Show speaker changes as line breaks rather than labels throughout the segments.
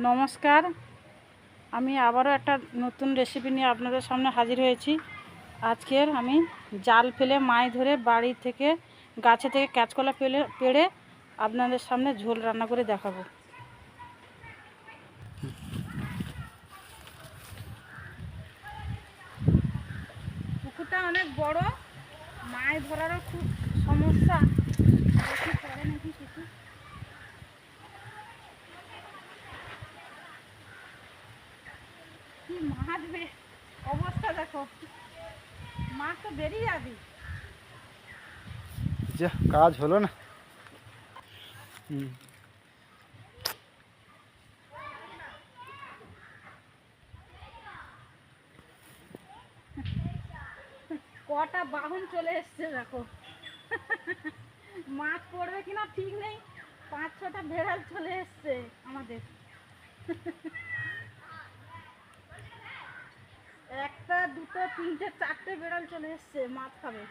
নমস্কার, আমি আবারও একটা নতুন রেসিপি নিয়ে আপনাদের সামনে হাজির হয়েছি। আজকের আমি জাল ফেলে মাছ ধরে বাড়ি থেকে গাছে থেকে কাঁচকলা পেড়ে আপনাদের সামনে ঝোল রান্না করে দেখাবো। পুকুরটা অনেক বড়, মাছ ধরারও খুব সমস্যা। দেখি পরে নাকি কিছু কি মাছ অবস্থা দেখো, মাছ তো বেরিয়ে যাবি।
যে কাজ হলো না।
কটা বাহন চলে এসছে দেখো, মাছ পড়বে কিনা ঠিক নেই। 5-6টা ভেড়াল চলে এসছে আমাদের। একটা, দুটো, তিনটে, চারটে বেড়াল চলে এসছে মাছ খাবে।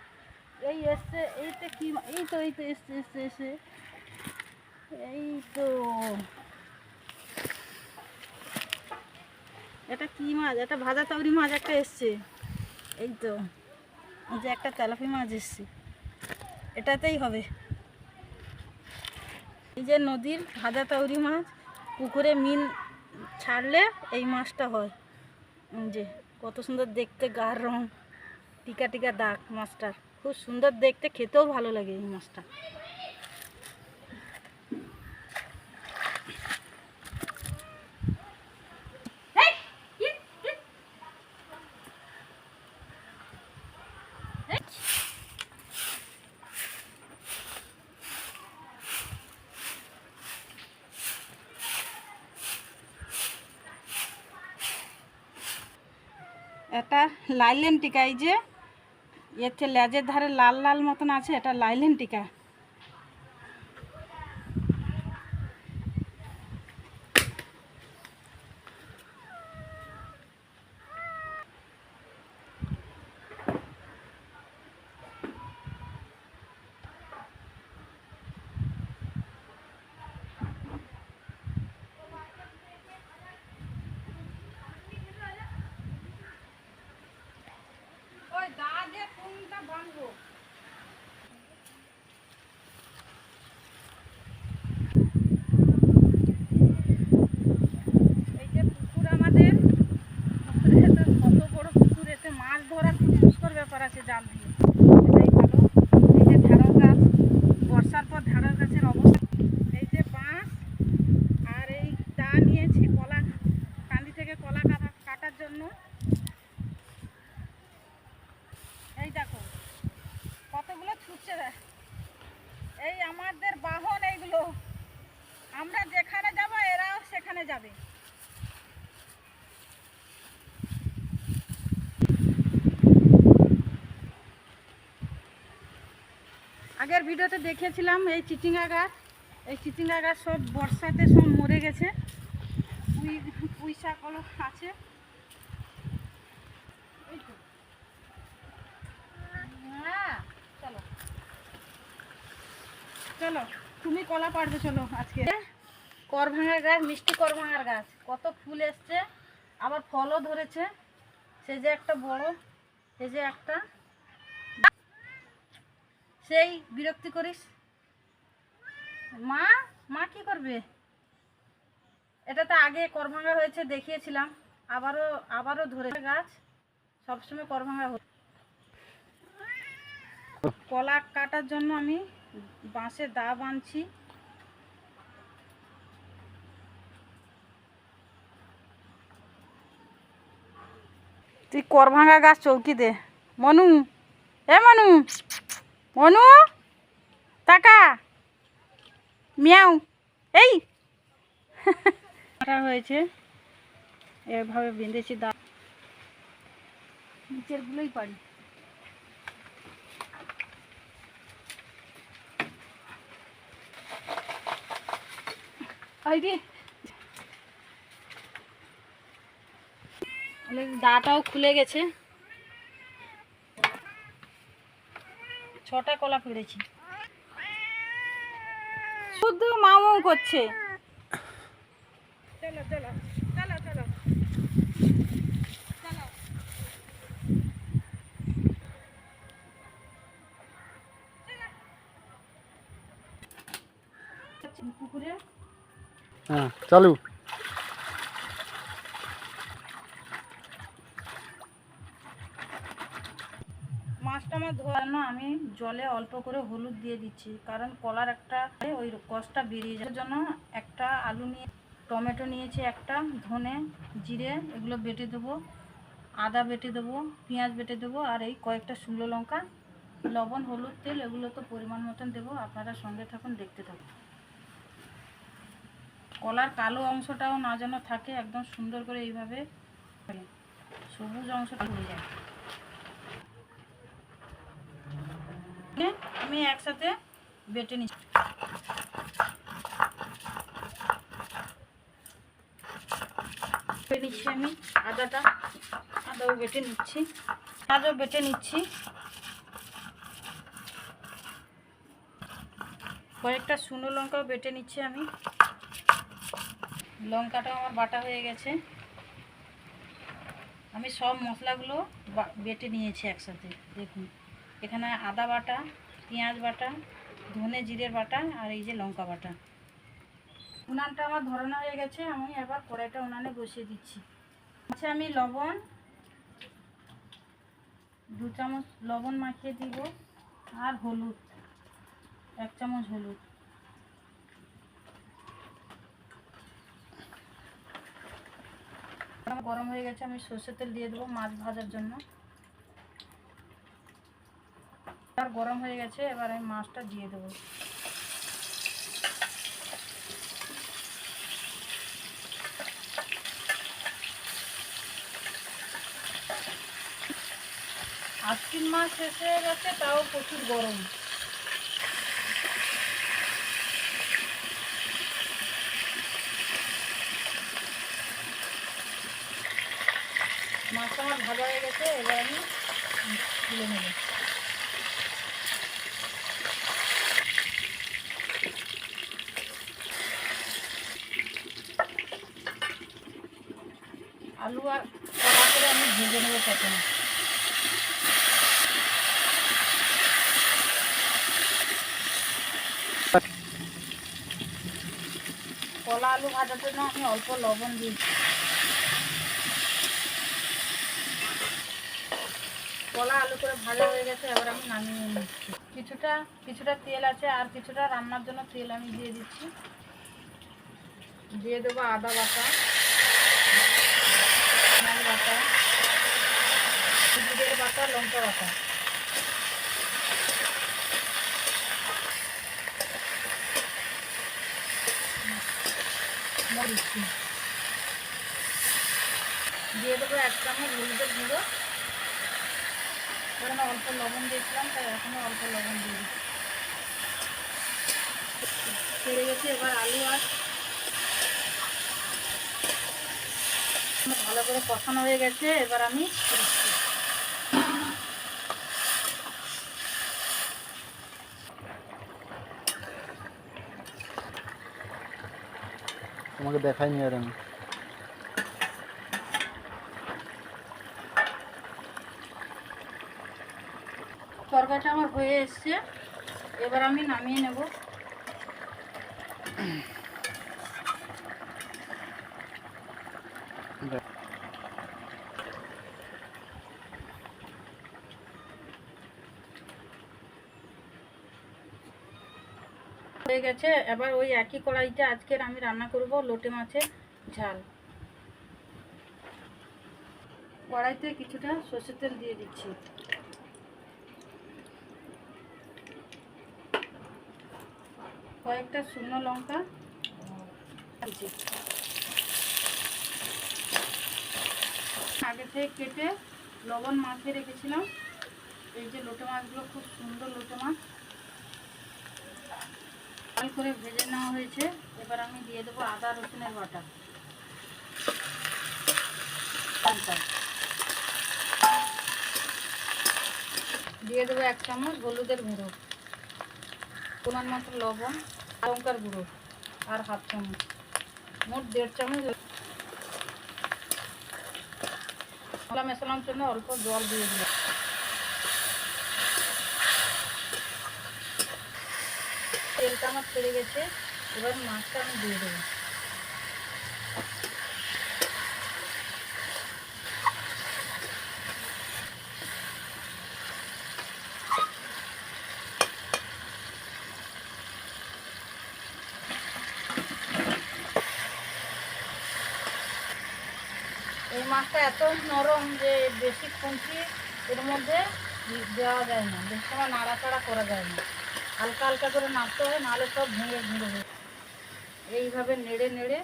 এই এসছে, এইটা কি, এই তো এসছে এসছে এসে, এই তো এটা কি মাছ, এটা ভাজা তাউরি মাছ একটা এসছে। এই তো এই যে একটা তেলাপি মাছ এসছে, এটাতেই হবে। এই যে নদীর ভাজা তাউরি মাছ, পুকুরে মিন ছাড়লে এই মাছটা হয়। যে কত সুন্দর দেখতে, গাঢ় রং, টিকা টিকা দাগ। মাছটার খুব সুন্দর দেখতে, খেতেও ভালো লাগে এই মাছটা। এটা লাইলেন টিকা, এই যে এতে লেজের ধারে লাল লাল মতন আছে, এটা লাইলেন টিকা। ওই দা দিয়ে কোনটা বাঁধবো? এই যে পুকুর আমাদের, কত বড় পুকুর, এতে মাছ ধরা খুব মুশকিল ব্যাপার আছে জাল দিয়ে। এটাই ভালো। এই যে ঢেঁড়স গাছ, বর্ষার পর ঢেঁড়স গাছের অবস্থা। এই যে বাঁশ আর এই দা নিয়েছি কলা কান্দি থেকে কলা কাটার জন্য। এই দেখো কতগুলো ছুটছে, এই আমাদের বাহন এইগুলো। আমরা যেখানে যাব এরাও সেখানে যাবে। আগের ভিডিওতে দেখিয়েছিলাম এই চিচিঙ্গা গাছ, এই চিচিঙ্গা গাছ সব বর্ষাতে সব মরে গেছে। পুঁই শাকগুলো আছে। হ্যাঁ চলো চলো, তুমি কলা পাড়বে চলো। আজকে করভাঙা গাছ, মিষ্টি করভাঙার গাছ, কত ফুল এসছে, আবার ফলও ধরেছে। সে যে একটা বড়, এই যে একটা, সেই বিরক্তি করিস। মা মা কি করবে? এটা তো আগে করভাঙা হয়েছে, দেখিয়েছিলাম। আবারও ধরেছে গাছ, সবসময় করভাঙা হচ্ছে। কলা কাটার জন্য আমি বাঁশের দা বাঁধছি। তুই করভাঙা গাছ চৌকি দে। মনু, এ মনু, মনু টাকা মিয়াও। এই হয়েছে, এভাবে বেঁধেছি দা, নিচের গুলোই পারি। দাটাও খুলে গেছে। 6টা কলা পেড়েছি, শুধু মামু করছে। চলো চলো চলো চলো চলো চলো পুকুরে
হ্যাঁ চালু।
মাছটা আমার ধোয়ানো, আমি জলে অল্প করে হলুদ দিয়ে দিচ্ছি, কারণ কলার একটা ওই কষটা বেরিয়ে যাওয়ার জন্য। একটা আলু নিয়ে, টমেটো নিয়েছি একটা, ধনে জিরে এগুলো বেটে দেবো, আদা বেটে দেবো, পেঁয়াজ বেটে দেবো, আর এই কয়েকটা শুকনো লঙ্কা, লবণ, হলুদ, তেল এগুলো তো পরিমাণ মতন দেবো। আপনারা সঙ্গে থাকুন, দেখতে থাকুন। কলার কালো অংশটাও না যেন থাকে, একদম সুন্দর করে এইভাবে সবুজ অংশটা হয়ে যায়। আমি একসাথে বেটে নিচ্ছি। আমি আদাও বেটে নিচ্ছি, পেঁয়াজও বেটে নিচ্ছি। কয়েকটা শুকনো লঙ্কাও বেটে নিচ্ছি আমি। লঙ্কাটাও আমার বাটা হয়ে গেছে। আমি সব মশলাগুলো বেটে নিয়েছি একসাথে। দেখুন, এখানে আদা বাটা, পেঁয়াজ বাটা, ধনে জিরের বাটা, আর এই যে লঙ্কা বাটা। উনানটা আমার ধরানো হয়ে গেছে। আমি এবার কড়াইটা উনানে বসিয়ে দিচ্ছি। আচ্ছা, আমি লবণ 2 চামচ লবণ মাখিয়ে দিব, আর হলুদ 1 চামচ হলুদ। গরম হয়ে গেছে, আমি সরষের তেল দিয়ে দেবো মাছ ভাজার জন্য। আর গরম হয়ে গেছে, এবার আমি মাছটা দিয়ে দেবো। আশ্বিন মাস শেষ হয়ে গেছে, তাও প্রচুর গরম। মাছটা আমার ভাজা হয়ে গেছে, এবার আমি তুলে নেব। আলু আর কড়া করে আমি ভেজে নেবো প্রথমে। কলা আলু ভাজার জন্য আমি অল্প লবণ দিয়েছি। কলা আলু করে ভাজা হয়ে গেছে, এবার আমি নামিয়ে নিচ্ছি। কিছুটা তেল আছে, আর কিছুটা রান্নার জন্য তেল আমি দিয়ে দিচ্ছি। দিয়ে দেবো আদা বাটা, পেঁয়াজ বাটা, জিরের বাটা, লঙ্কা বাটা। দিচ্ছি, দিয়ে দেবো 1 চামচ হলুদের গুঁড়ো। কারণ অল্প লবণ দিয়েছিলাম, তাই এখনও অল্প লবণ দিয়ে দিচ্ছি। ছেড়ে গেছে, এবার আলু আর ভালো করে কষানো হয়ে গেছে, এবার আমি
তোমাকে দেখাইনি আর আমি।
তরকারিটা আমার হয়ে এসছে, এবার আমি নামিয়ে নেব। হয়ে গেছে, এবার ওই একই কড়াইতে আজকের আমি রান্না করব লোটে মাছের ঝাল। কড়াইতে কিছুটা সরষের তেল দিয়ে দিচ্ছি। কয়েকটা শুকনো লঙ্কা, আগে থেকে কেটে লবণ মাখিয়ে রেখেছিলাম। এই যে লোটে মাছগুলো খুব সুন্দর লোটে মাছ, লাল করে ভেজে নেওয়া হয়েছে। এবার আমি দিয়ে দেবো আদা রসুনের বাটা, দিয়ে দেবো 1 চামচ হলুদের গুঁড়ো, পরিমাণ মতো লবণ, লঙ্কার গুঁড়ো আর 1/2 চামচ, মোট 1.5 চামচ মশলা মেশানোর জন্য অল্প জল দিয়ে দিলাম। তেলটা আমার ছেড়ে গেছে, এবার মাছটা আমি দিয়ে দেবো। এই মাছটা এত নরম যে বেশি খুঁটি এর মধ্যে দেওয়া যায় না, বেশি সময় নাড়াচাড়া করা যায় না, হালকা হালকা করে নাড়তে হয়, নাহলে সব ভেঙে ভেঙে যায়। এইভাবে নেড়ে নেড়ে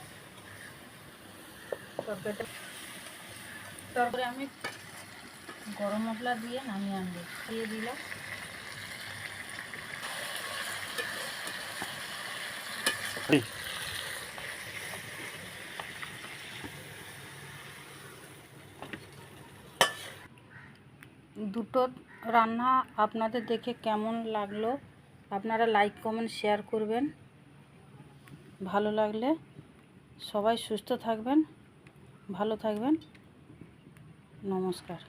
তারপরে আমি গরম মশলা দিয়ে নামিয়ে আনবো। দিয়ে দিলাম। দুটো রান্না আপনাদের দেখে কেমন লাগলো আপনারা লাইক কমেন্ট শেয়ার করবেন। ভালো লাগলে সবাই সুস্থ থাকবেন, ভালো থাকবেন। নমস্কার।